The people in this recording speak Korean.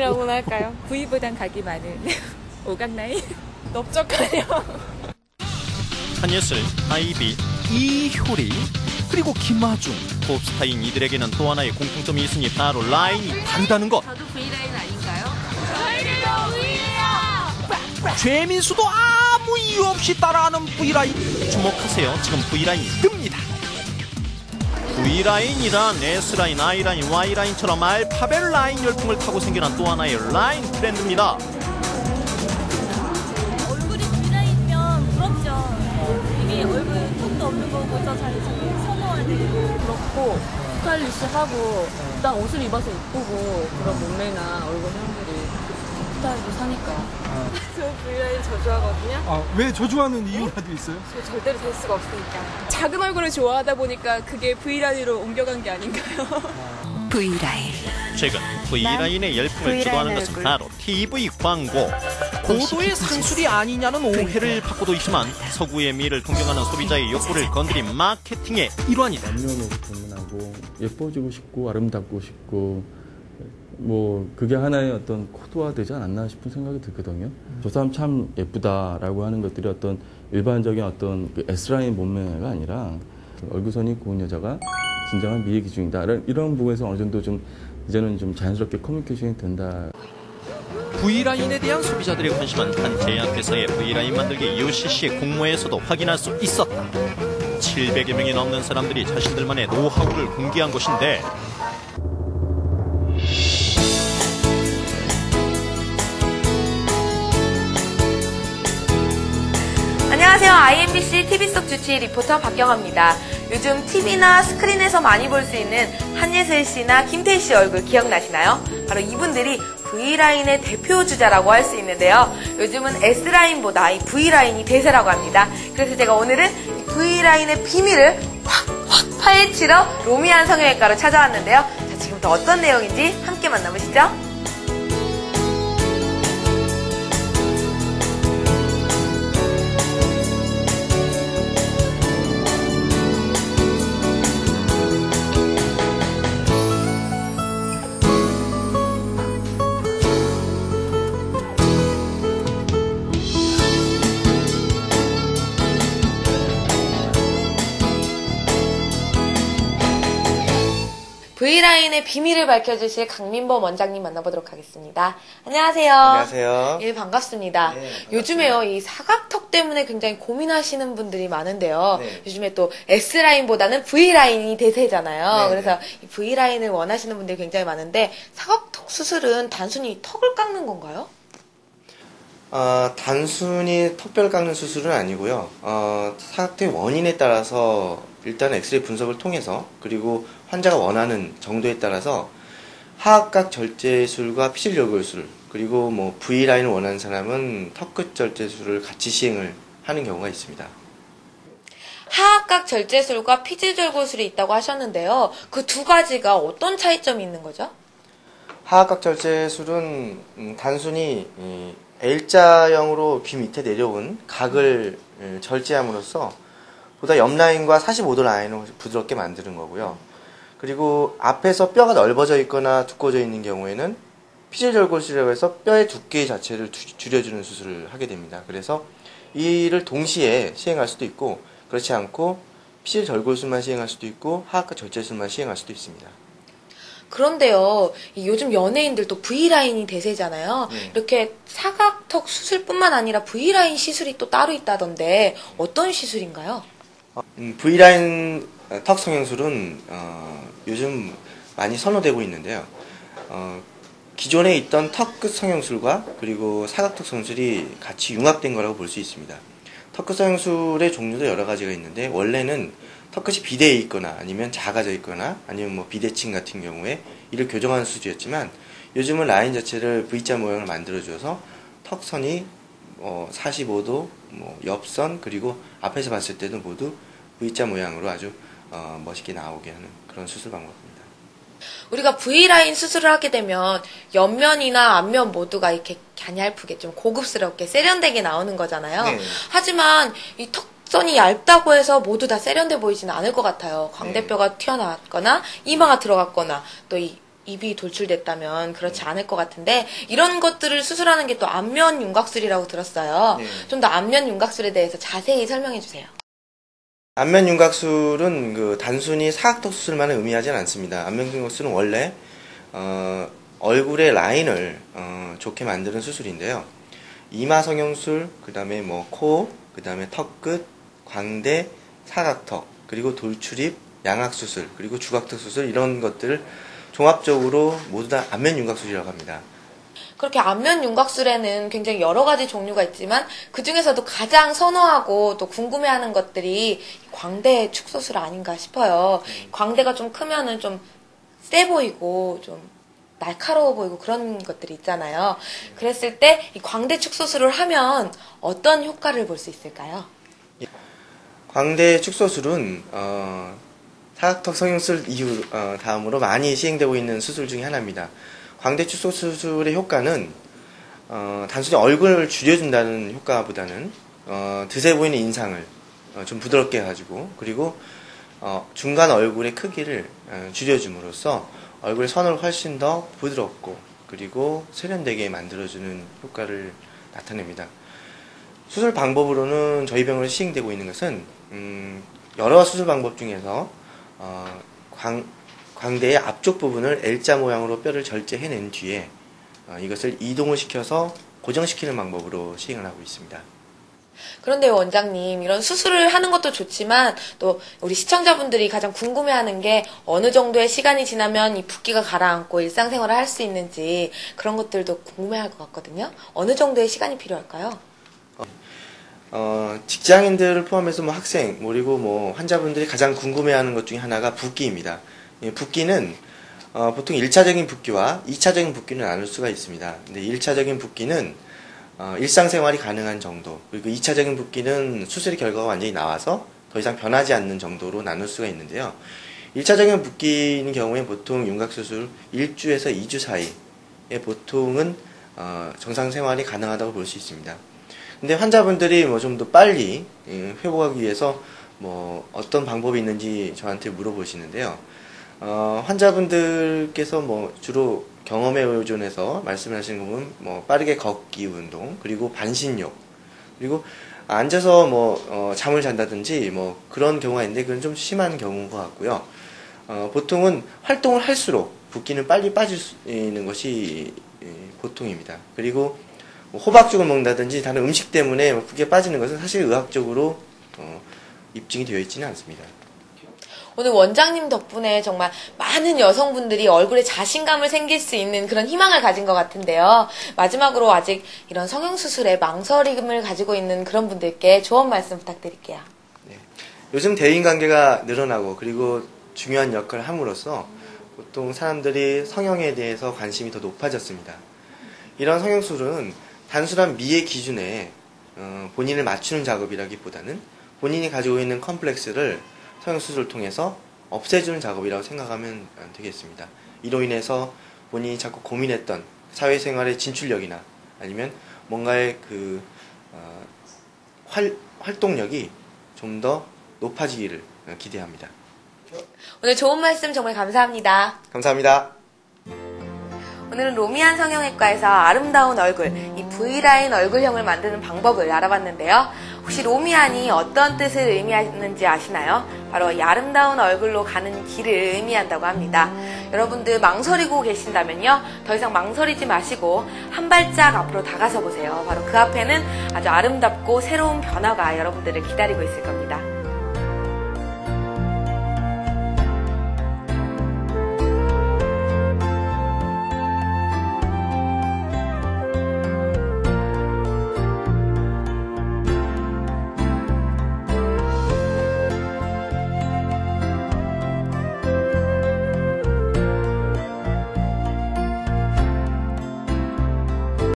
뭐라고 할까요? V보단 각이 많은 오각라인? 넓적하네요. 한예슬, 아이비, 이효리, 그리고 김아중. 톱스타인 이들에게는 또 하나의 공통점이 있으니 바로 라인이 다르다는 것. 저도 V라인 아닌가요? 최민수도 아무 이유 없이 따라하는 V라인. 주목하세요. 지금 V라인이 뜹니다. V라인이란 S라인, I라인, Y라인처럼 알파벳 라인 열풍을 타고 생겨난 또 하나의 라인 트렌드입니다. 얼굴이 V라인이면 부럽죠. 이게 얼굴 턱도 없는 거고 저 자리 선호하는 그렇고 스타일리시하고 딱 옷을 입어서 이쁘고 그런 몸매나 얼굴형들이 스타일도 사니까. 저 V라인 저주하거든요. 왜 저주하는 이유라도 있어요? 저 절대로 될 수가 없으니까. 작은 얼굴을 좋아하다 보니까 그게 V라인으로 옮겨간 게 아닌가요? V라인. 최근 V라인의 열풍을 주도하는 것은 바로 TV 광고. 고도의 상술이 아니냐는 오해를 받고도 있지만 서구의 미를 동경하는 소비자의 욕구를 건드린 마케팅의 일환이다. 남녀노소 불문하고 예뻐지고 싶고 아름답고 싶고 뭐 그게 하나의 어떤 코드화되지 않았나 싶은 생각이 들거든요. 저 사람 참 예쁘다라고 하는 것들이 어떤 일반적인 어떤 그 S라인 몸매가 아니라 얼굴선이 고운 여자가 진정한 미의 기준이다. 이런 부분에서 어느 정도 좀 이제는 좀 자연스럽게 커뮤니케이션이 된다. V라인에 대한 소비자들의 관심은 한 제약회사의 V라인 만들기 UCC의 공모에서도 확인할 수 있었다. 700여 명이 넘는 사람들이 자신들만의 노하우를 공개한 것인데 안녕하세요. IMBC TV 속 주치 리포터 박경아입니다. 요즘 TV나 스크린에서 많이 볼 수 있는 한예슬 씨나 김태희 씨 얼굴 기억나시나요? 바로 이분들이 V라인의 대표 주자라고 할 수 있는데요. 요즘은 S라인보다 이 V라인이 대세라고 합니다. 그래서 제가 오늘은 이 V라인의 비밀을 확 파헤치러 로미안 성형외과로 찾아왔는데요. 자, 지금부터 어떤 내용인지 함께 만나보시죠. V라인의 비밀을 밝혀주실 강민범 원장님 만나보도록 하겠습니다. 안녕하세요. 안녕하세요. 예, 반갑습니다. 네, 반갑습니다. 요즘에요, 이 사각턱 때문에 굉장히 고민하시는 분들이 많은데요. 네. 요즘에 또 S라인보다는 V라인이 대세잖아요. 네, 그래서 네. 이 V라인을 원하시는 분들이 굉장히 많은데, 사각턱 수술은 단순히 턱을 깎는 건가요? 단순히 턱뼈를 깎는 수술은 아니고요. 사각턱의 원인에 따라서 일단 엑스레이 분석을 통해서 그리고 환자가 원하는 정도에 따라서 하악각 절제술과 피질절골술 그리고 뭐 V라인을 원하는 사람은 턱끝 절제술을 같이 시행을 하는 경우가 있습니다. 하악각 절제술과 피질절골술이 있다고 하셨는데요. 그 두 가지가 어떤 차이점이 있는 거죠? 하악각 절제술은 단순히 L자형으로 귀 밑에 내려온 각을 절제함으로써 보다 옆 라인과 45도 라인을 부드럽게 만드는 거고요. 그리고 앞에서 뼈가 넓어져 있거나 두꺼워져 있는 경우에는 피질절골술이라고 해서 뼈의 두께 자체를 줄여주는 수술을 하게 됩니다. 그래서 이를 동시에 시행할 수도 있고 그렇지 않고 피질절골술만 시행할 수도 있고 하악각 절제술만 시행할 수도 있습니다. 그런데요, 요즘 연예인들도 V라인이 대세잖아요. 네. 이렇게 사각턱 수술뿐만 아니라 V라인 시술이 또 따로 있다던데 어떤 시술인가요? V라인 턱 성형술은 요즘 많이 선호되고 있는데요. 기존에 있던 턱 끝 성형술과 그리고 사각턱 성형술이 같이 융합된 거라고 볼 수 있습니다. 턱 끝 성형술의 종류도 여러 가지가 있는데 원래는 턱끝이 비대해 있거나 아니면 작아져 있거나 아니면 뭐 비대칭 같은 경우에 이를 교정하는 수술이었지만 요즘은 라인 자체를 V자 모양을 만들어줘서 턱선이 45도, 옆선 그리고 앞에서 봤을 때도 모두 V자 모양으로 아주 멋있게 나오게 하는 그런 수술 방법입니다. 우리가 V라인 수술을 하게 되면 옆면이나 앞면 모두가 이렇게 가냘프게 좀 고급스럽게 세련되게 나오는 거잖아요. 네. 하지만 이 턱선이 얇다고 해서 모두 다 세련돼 보이지는 않을 것 같아요. 광대뼈가 튀어나왔거나 이마가 들어갔거나 또 이 입이 돌출됐다면 그렇지 않을 것 같은데 이런 것들을 수술하는 게 또 안면 윤곽술이라고 들었어요. 네. 좀 더 안면 윤곽술에 대해서 자세히 설명해 주세요. 안면 윤곽술은 단순히 사각턱 수술만을 의미하지는 않습니다. 안면 윤곽술은 원래 얼굴의 라인을 좋게 만드는 수술인데요. 이마 성형술, 그 다음에 코, 그 다음에 턱끝, 광대, 사각턱, 그리고 돌출입, 양악수술, 그리고 주각턱 수술 이런 것들을 종합적으로 모두 다 안면 윤곽술이라고 합니다. 그렇게 안면 윤곽술에는 굉장히 여러 가지 종류가 있지만 그 중에서도 가장 선호하고 또 궁금해하는 것들이 광대 축소술 아닌가 싶어요. 광대가 좀 크면은 좀 세 보이고 좀 날카로워 보이고 그런 것들이 있잖아요. 그랬을 때 이 광대 축소술을 하면 어떤 효과를 볼 수 있을까요? 광대 축소술은 사각턱 성형술 이후 다음으로 많이 시행되고 있는 수술 중에 하나입니다. 광대 축소 수술의 효과는 단순히 얼굴을 줄여준다는 효과보다는 드세 보이는 인상을 좀 부드럽게 해가지고 그리고 중간 얼굴의 크기를 줄여줌으로써 얼굴의 선을 훨씬 더 부드럽고 그리고 세련되게 만들어주는 효과를 나타냅니다. 수술 방법으로는 저희 병원에서 시행되고 있는 것은 여러 수술 방법 중에서 광대의 앞쪽 부분을 L자 모양으로 뼈를 절제해낸 뒤에 이것을 이동을 시켜서 고정시키는 방법으로 시행을 하고 있습니다. 그런데 원장님, 이런 수술을 하는 것도 좋지만 또 우리 시청자분들이 가장 궁금해하는 게 어느 정도의 시간이 지나면 이 붓기가 가라앉고 일상생활을 할 수 있는지 그런 것들도 궁금해할 것 같거든요. 어느 정도의 시간이 필요할까요? 직장인들을 포함해서 학생, 그리고 환자분들이 가장 궁금해하는 것 중에 하나가 붓기입니다. 붓기는 보통 1차적인 붓기와 2차적인 붓기를 나눌 수가 있습니다. 근데 1차적인 붓기는 일상생활이 가능한 정도, 그리고 2차적인 붓기는 수술의 결과가 완전히 나와서 더 이상 변하지 않는 정도로 나눌 수가 있는데요. 1차적인 붓기인 경우에 보통 윤곽수술 1주에서 2주 사이에 보통은 정상생활이 가능하다고 볼 수 있습니다. 근데 환자분들이 좀 더 빨리 회복하기 위해서 어떤 방법이 있는지 저한테 물어보시는데요. 환자분들께서 주로 경험에 의존해서 말씀하시는 거 보면 빠르게 걷기 운동, 그리고 반신욕, 그리고 앉아서 잠을 잔다든지 그런 경우가 있는데 그건 좀 심한 경우인 것 같고요. 보통은 활동을 할수록 붓기는 빨리 빠지는 것이 보통입니다. 그리고 호박죽을 먹는다든지 다른 음식 때문에 붓기가 빠지는 것은 사실 의학적으로 입증이 되어 있지는 않습니다. 오늘 원장님 덕분에 정말 많은 여성분들이 얼굴에 자신감을 생길 수 있는 그런 희망을 가진 것 같은데요. 마지막으로 아직 이런 성형수술에 망설임을 가지고 있는 그런 분들께 조언 말씀 부탁드릴게요. 네. 요즘 대인관계가 늘어나고 그리고 중요한 역할을 함으로써 보통 사람들이 성형에 대해서 관심이 더 높아졌습니다. 이런 성형수술은 단순한 미의 기준에 본인을 맞추는 작업이라기보다는 본인이 가지고 있는 컴플렉스를 성형수술을 통해서 없애주는 작업이라고 생각하면 되겠습니다. 이로 인해서 본인이 자꾸 고민했던 사회생활의 진출력이나 아니면 뭔가의 활동력이 좀 더 높아지기를 기대합니다. 오늘 좋은 말씀 정말 감사합니다. 감사합니다. 오늘은 로미안 성형외과에서 아름다운 얼굴, 이 V라인 얼굴형을 만드는 방법을 알아봤는데요. 혹시 로미안이 어떤 뜻을 의미하는지 아시나요? 바로 이 아름다운 얼굴로 가는 길을 의미한다고 합니다. 여러분들 망설이고 계신다면요, 더 이상 망설이지 마시고 한 발짝 앞으로 다가서 보세요. 바로 그 앞에는 아주 아름답고 새로운 변화가 여러분들을 기다리고 있을 겁니다.